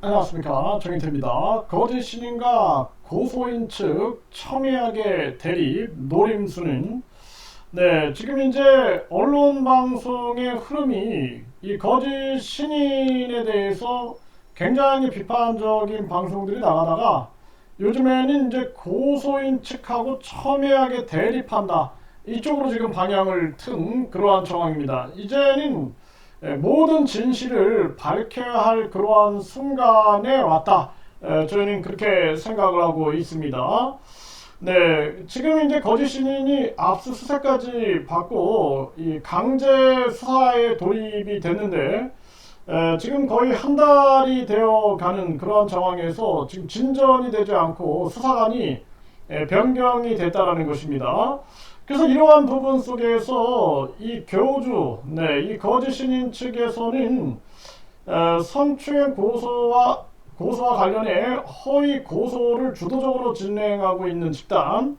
안녕하십니까, 정인태입니다. 거짓 신인과 고소인 측 첨예하게 대립 노림수는 지금 이제 언론 방송의 흐름이 이 거짓 신인에 대해서 굉장히 비판적인 방송들이 나가다가 요즘에는 이제 고소인 측하고 첨예하게 대립한다, 이쪽으로 지금 방향을 튼 그러한 상황입니다. 이제는 모든 진실을 밝혀야 할 그러한 순간에 왔다. 저희는 그렇게 생각을 하고 있습니다. 지금 이제 거짓 신인이 압수수색까지 받고 이 강제 수사에 돌입이 됐는데, 지금 거의 한 달이 되어 가는 그러한 상황에서 지금 진전이 되지 않고 수사관이 변경이 됐다라는 것입니다. 그래서 이러한 부분 속에서 이 교주, 이 거짓 신인 측에서는 성추행 고소와 관련해 허위 고소를 주도적으로 진행하고 있는 집단,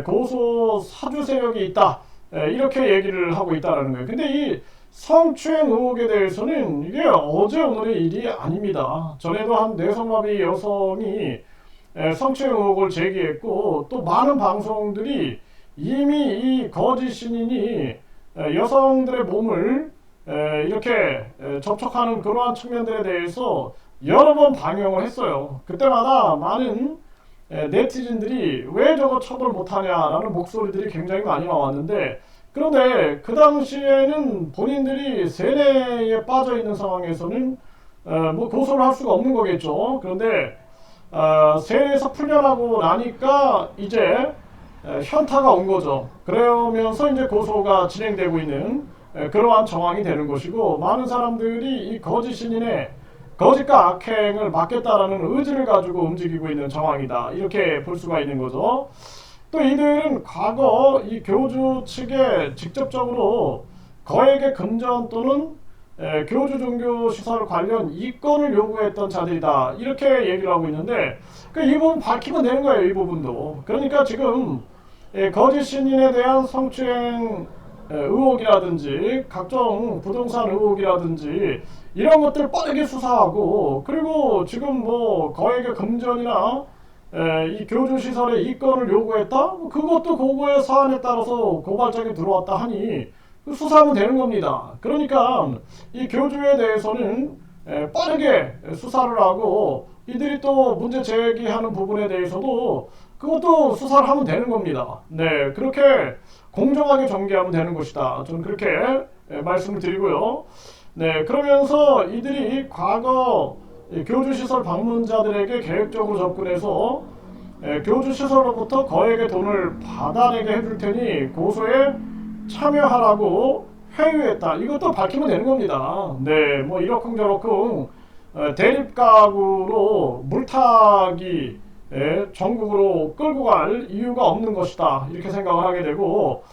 고소 사주 세력이 있다, 이렇게 얘기를 하고 있다라는 거예요. 근데 이 성추행 의혹에 대해서는 이게 어제 오늘의 일이 아닙니다. 전에도 한 뇌성마비 여성이 성추행 의혹을 제기했고, 또 많은 방송들이 이미 이 거짓 신인이 여성들의 몸을 이렇게 접촉하는 그러한 측면들에 대해서 여러 번 방영을 했어요. 그때마다 많은 네티즌들이 왜 저거 처벌 못하냐라는 목소리들이 굉장히 많이 나왔는데, 그런데 그 당시에는 본인들이 세뇌에 빠져 있는 상황에서는 뭐 고소를 할 수가 없는 거겠죠. 그런데 세뇌에서 풀려나고 나니까 이제 현타가 온 거죠. 그러면서 이제 고소가 진행되고 있는 그러한 정황이 되는 것이고, 많은 사람들이 이 거짓 신인의 거짓과 악행을 막겠다라는 의지를 가지고 움직이고 있는 정황이다, 이렇게 볼 수가 있는 거죠. 또 이들은 과거 이 교주 측에 직접적으로 거액의 금전 또는 교주 종교 시설 관련 이권을 요구했던 자들이다, 이렇게 얘기를 하고 있는데, 이 부분 밝히면 되는 거예요, 이 부분도. 그러니까 지금 거짓 신인에 대한 성추행 의혹이라든지 각종 부동산 의혹이라든지 이런 것들 빠르게 수사하고, 그리고 지금 뭐 거액의 금전이나 이 교주 시설의 이권을 요구했다, 그것도 고거의 사안에 따라서 고발장이 들어왔다 하니 수사하면 되는 겁니다. 그러니까 이 교주에 대해서는 빠르게 수사를 하고, 이들이 또 문제 제기하는 부분에 대해서도 그것도 수사를 하면 되는 겁니다. 그렇게 공정하게 전개하면 되는 것이다, 저는 그렇게 말씀을 드리고요. 그러면서 이들이 과거 교주시설 방문자들에게 계획적으로 접근해서 교주시설로부터 거액의 돈을 받아내게 해줄 테니 고소에 참여하라고 회유했다, 이것도 밝히면 되는 겁니다. 뭐 이러쿵저러쿵 대립각으로 물타기 전국으로 끌고 갈 이유가 없는 것이다, 이렇게 생각을 하게 되고,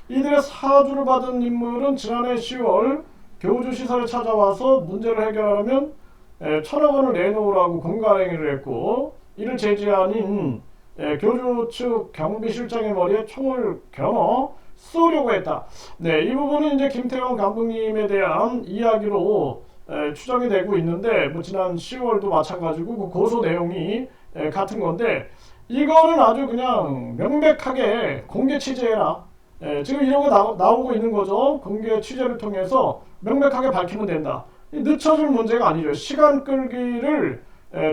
이들의 사주를 받은 인물은 지난해 10월 교주시설에 찾아와서 문제를 해결하려면 1,000억 원을 내놓으라고 공갈행위를 했고, 이를 제지하는 교주 측 경비실장의 머리에 총을 겨눠 쏘려고 했다. 이 부분은 이제 김태형 감독님에 대한 이야기로 추정이 되고 있는데, 뭐 지난 10월도 마찬가지고 그 고소 내용이 같은 건데, 이거는 아주 그냥 명백하게 공개 취재해라. 지금 이런 거 나오고 있는 거죠. 공개 취재를 통해서 명백하게 밝히면 된다. 늦춰질 문제가 아니죠. 시간 끌기를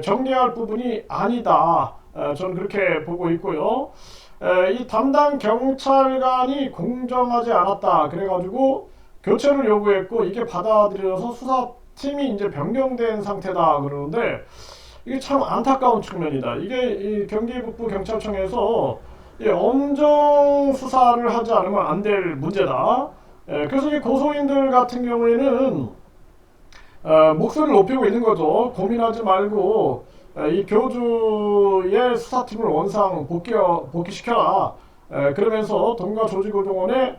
전개할 부분이 아니다, 저는 그렇게 보고 있고요. 이 담당 경찰관이 공정하지 않았다 그래가지고 교체를 요구했고, 이게 받아들여서 수사팀이 이제 변경된 상태다 그러는데, 이게 참 안타까운 측면이다. 이게 이 경기북부 경찰청에서 엄정 수사를 하지 않으면 안 될 문제다. 그래서 이 고소인들 같은 경우에는 목소리를 높이고 있는 거죠. 고민하지 말고 이 교주의 수사팀을 원상 복귀시켜라. 그러면서 동가 조직노동원의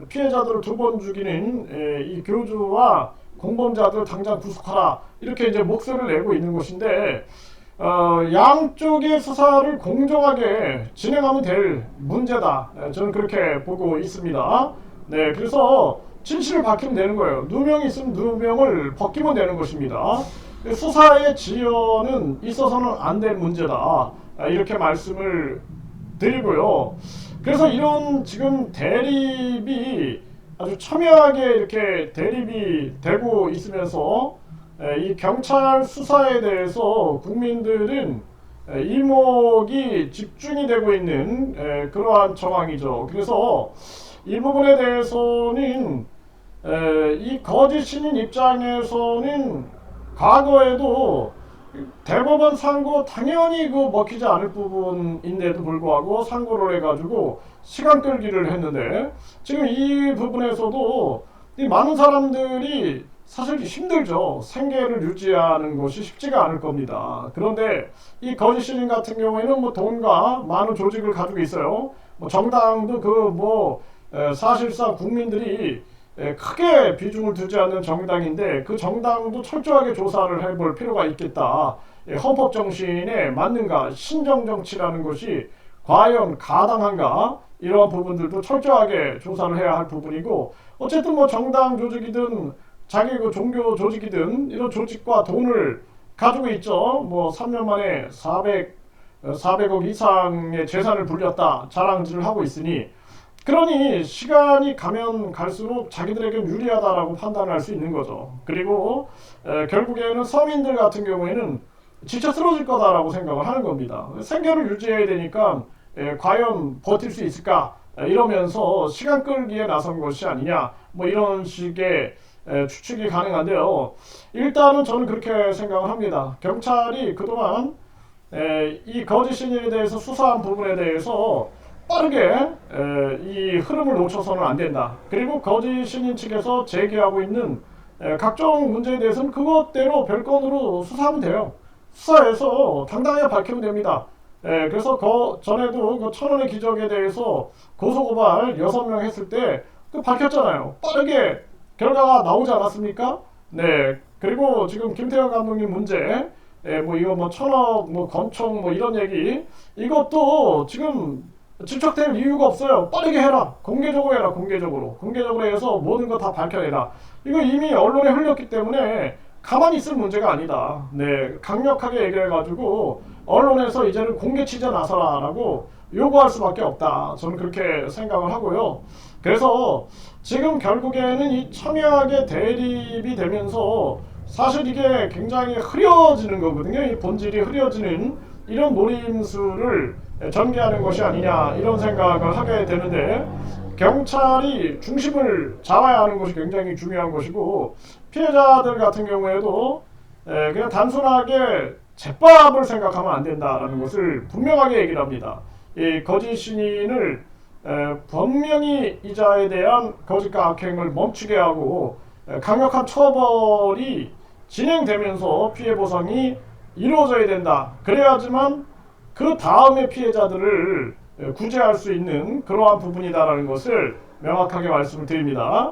피해자들을 2번 죽이는 이 교주와 공범자들 당장 구속하라, 이렇게 이제 목소리를 내고 있는 것인데, 양쪽의 수사를 공정하게 진행하면 될 문제다, 저는 그렇게 보고 있습니다. 그래서 진실을 밝히면 되는 거예요. 누명이 있으면 누명을 벗기면 되는 것입니다. 수사의 지연은 있어서는 안 될 문제다. 이렇게 말씀을 드리고요. 그래서 이런 지금 대립이 아주 첨예하게 이렇게 대립이 되고 있으면서 이 경찰 수사에 대해서 국민들은 이목이 집중이 되고 있는 그러한 정황이죠. 그래서 이 부분에 대해서는 이 거짓 신인 입장에서는 과거에도 대법원 상고 당연히 그 먹히지 않을 부분인데도 불구하고 상고를 해가지고 시간 끌기를 했는데, 지금 이 부분에서도 이 많은 사람들이 사실 힘들죠. 생계를 유지하는 것이 쉽지가 않을 겁니다. 그런데 이 거짓 신인 같은 경우에는 뭐 돈과 많은 조직을 가지고 있어요. 뭐 정당도 사실상 국민들이 크게 비중을 두지 않는 정당인데, 그 정당도 철저하게 조사를 해볼 필요가 있겠다. 헌법 정신에 맞는가, 신정 정치라는 것이 과연 가당한가, 이러한 부분들도 철저하게 조사를 해야 할 부분이고, 어쨌든 뭐 정당 조직이든 자기 그 종교 조직이든 이런 조직과 돈을 가지고 있죠. 뭐 3년 만에 400억 이상의 재산을 불렸다 자랑질을 하고 있으니, 그러니 시간이 가면 갈수록 자기들에게 유리하다라고 판단할 수 있는 거죠. 그리고 결국에는 서민들 같은 경우에는 지쳐 쓰러질 거다라고 생각을 하는 겁니다. 생계를 유지해야 되니까 과연 버틸 수 있을까, 이러면서 시간 끌기에 나선 것이 아니냐, 뭐 이런 식의 추측이 가능한데요. 일단은 저는 그렇게 생각을 합니다. 경찰이 그동안 이 거짓 신인에 대해서 수사한 부분에 대해서 빠르게 이 흐름을 놓쳐서는 안 된다. 그리고 거짓 신인 측에서 제기하고 있는 각종 문제에 대해서는 그것대로 별건으로 수사하면 돼요. 수사해서 당당하게 밝히면 됩니다. 그래서 전에도 그 천원의 기적에 대해서 고소고발 6명 했을 때 밝혔잖아요. 빠르게 결과가 나오지 않았습니까? 네. 그리고 지금 김태형 감독님 문제, 뭐 이거 뭐 1000억, 뭐 권총, 뭐 이런 얘기, 이것도 지금 질척될 이유가 없어요. 빠르게 해라. 공개적으로 해라. 공개적으로 해서 모든 거 다 밝혀내라. 이거 이미 언론에 흘렸기 때문에 가만히 있을 문제가 아니다. 네, 강력하게 얘기해가지고 언론에서 이제는 공개 취재 나서라라고 요구할 수밖에 없다. 저는 그렇게 생각을 하고요. 그래서 지금 결국에는 이 첨예하게 대립이 되면서 사실 이게 굉장히 흐려지는 거거든요. 이 본질이 흐려지는 이런 노림수를 전개하는 것이 아니냐, 이런 생각을 하게 되는데, 경찰이 중심을 잡아야 하는 것이 굉장히 중요한 것이고, 피해자들 같은 경우에도 그냥 단순하게 제밥을 생각하면 안 된다라는 것을 분명하게 얘기를 합니다. 이 거짓 신인을 분명히 이자에 대한 거짓과 악행을 멈추게 하고 강력한 처벌이 진행되면서 피해 보상이 이루어져야 된다. 그래야지만 그 다음에 피해자들을 구제할 수 있는 그러한 부분이다라는 것을 명확하게 말씀을 드립니다.